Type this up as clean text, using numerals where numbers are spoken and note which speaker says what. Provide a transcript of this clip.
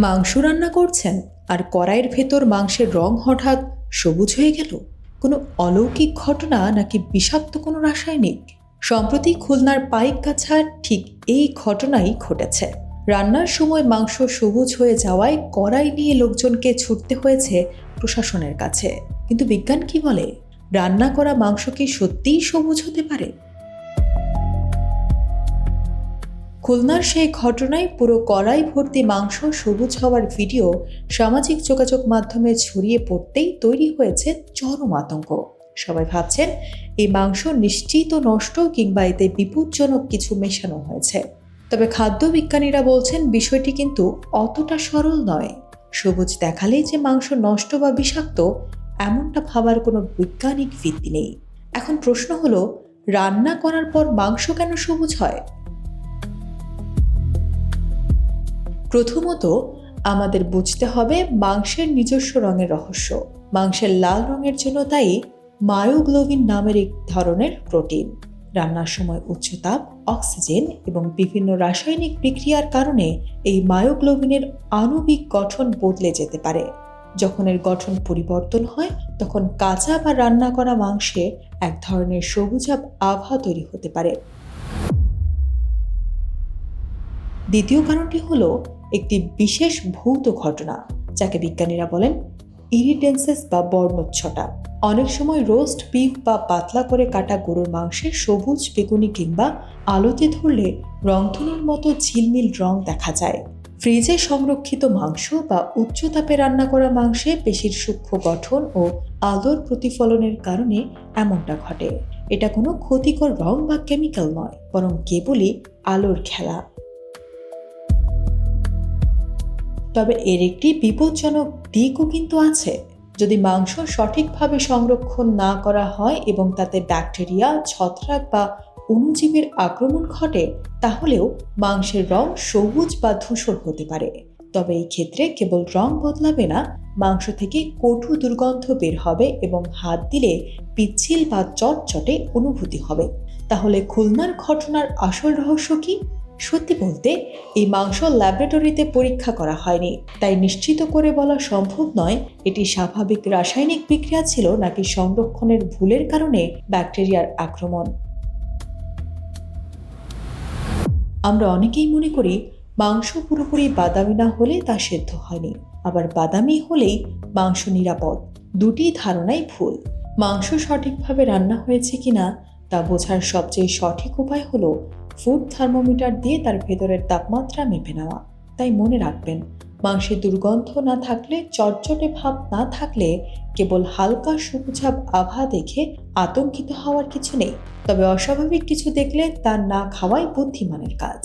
Speaker 1: মাংস রান্না করছেন আর কড়াইয়ের ভেতর মাংসের রং হঠাৎ সবুজ হয়ে গেল। কোনো অলৌকিক ঘটনা নাকি বিষাক্ত কোনো রাসায়নিক? সম্প্রতি খুলনার পাইকগাছার ঠিক এই ঘটনাই ঘটেছে। রান্নার সময় মাংস সবুজ হয়ে যাওয়ায় কড়াই নিয়ে লোকজনকে ছুটতে হয়েছে প্রশাসনের কাছে। কিন্তু বিজ্ঞান কি বলে? রান্না করা মাংস কি সত্যিই সবুজ হতে পারে? খুলনার সেই ঘটনায় পুরো কড়াই ভর্তি মাংস সবুজ হওয়ার ভিডিও সামাজিক যোগাযোগ মাধ্যমে ছড়িয়ে পড়তেই তৈরি হয়েছে চরম আতঙ্ক। সবাই ভাবছেন এই মাংস নিশ্চিত নষ্ট কিংবা এতে বিপজ্জনক কিছু মেশানো হয়েছে। তবে খাদ্য বিজ্ঞানীরা বলছেন বিষয়টি কিন্তু অতটা সরল নয়। সবুজ দেখালেই যে মাংস নষ্ট বা বিষাক্ত, এমনটা ভাবার কোনো বৈজ্ঞানিক ভিত্তি নেই। এখন প্রশ্ন হলো, রান্না করার পর মাংস কেন সবুজ হয়? প্রথমত, আমাদের বুঝতে হবে মাংসের নিজস্ব রঙের রহস্য। মাংসের লাল রঙের জন্য দায়ী মায়োগ্লোবিন নামের এক ধরনের প্রোটিন। রান্নার সময় উচ্চ তাপ, অক্সিজেন এবং বিভিন্ন রাসায়নিক বিক্রিয়ার কারণে এই মায়োগ্লোবিনের আণবিক গঠন বদলে যেতে পারে। যখন এর গঠন পরিবর্তন হয়, তখন কাঁচা বা রান্না করা মাংসে এক ধরনের সবুজাভ আভা তৈরি হতে পারে। দ্বিতীয় কারণটি হলো একটি বিশেষ ভৌত ঘটনা, যাকে বিজ্ঞানীরা বলেন ইরিডেন্সেস বা বর্ণচ্ছটা। অনেক সময় রোস্ট বিফ বা পাতলা করে কাটা গরুর মাংসে সবুজ, বেগুনি কিংবা আলোতে ধরলে রংধনুর মতো ঝিলমিল রং দেখা যায়। ফ্রিজে সংরক্ষিত মাংস বা উচ্চ তাপে রান্না করা মাংসে পেশির সূক্ষ্ম গঠন ও আলোর প্রতিফলনের কারণে এমনটা ঘটে। এটা কোনো ক্ষতিকর রং বা কেমিক্যাল নয়, বরং কেবলই আলোর খেলা। তবে এর একটি বিপজ্জনক দিকও কিন্তু আছে। যদি মাংস সঠিকভাবে সংরক্ষণ না করা হয় এবং তাতে ব্যাকটেরিয়া, ছত্রাক বা অণুজীবের আক্রমণ ঘটে, তাহলেও মাংসের রং সবুজ বা ধূসর হতে পারে। তবে এই ক্ষেত্রে কেবল রং বদলাবে না, মাংস থেকে কটু দুর্গন্ধ বের হবে এবং হাত দিলে পিচ্ছিল বা চটচটে অনুভূতি হবে। তাহলে খুলনার ঘটনার আসল রহস্য কি? সত্যি বলতে, এই মাংস ল্যাবরেটরিতে পরীক্ষা করা হয়নি, তাই নিশ্চিত করে বলা সম্ভব নয় এটি স্বাভাবিক রাসায়নিক বিক্রিয়া ছিল নাকি সংরক্ষণের ভুলের কারণে ব্যাকটেরিয়ার আক্রমণ। আমরা অনেকেই মনে করি মাংস পুরোপুরি বাদামি না হলে তা সেদ্ধ হয়নি, আবার বাদামি হলেই মাংস নিরাপদ। দুটি ধারণাই ভুল। মাংস সঠিকভাবে রান্না হয়েছে কিনা তা বোঝার সবচেয়ে সঠিক উপায় হলো ফুড থার্মোমিটার দিয়ে তার ভেতরের তাপমাত্রা মেপে নেওয়া। তাই মনে রাখবেন, মাংসের দুর্গন্ধ না থাকলে, চটচটে ভাব না থাকলে, কেবল হালকা সবুজাভ আভা দেখে আতঙ্কিত হওয়ার কিছু নেই। তবে অস্বাভাবিক কিছু দেখলে তা না খাওয়াই বুদ্ধিমানের কাজ।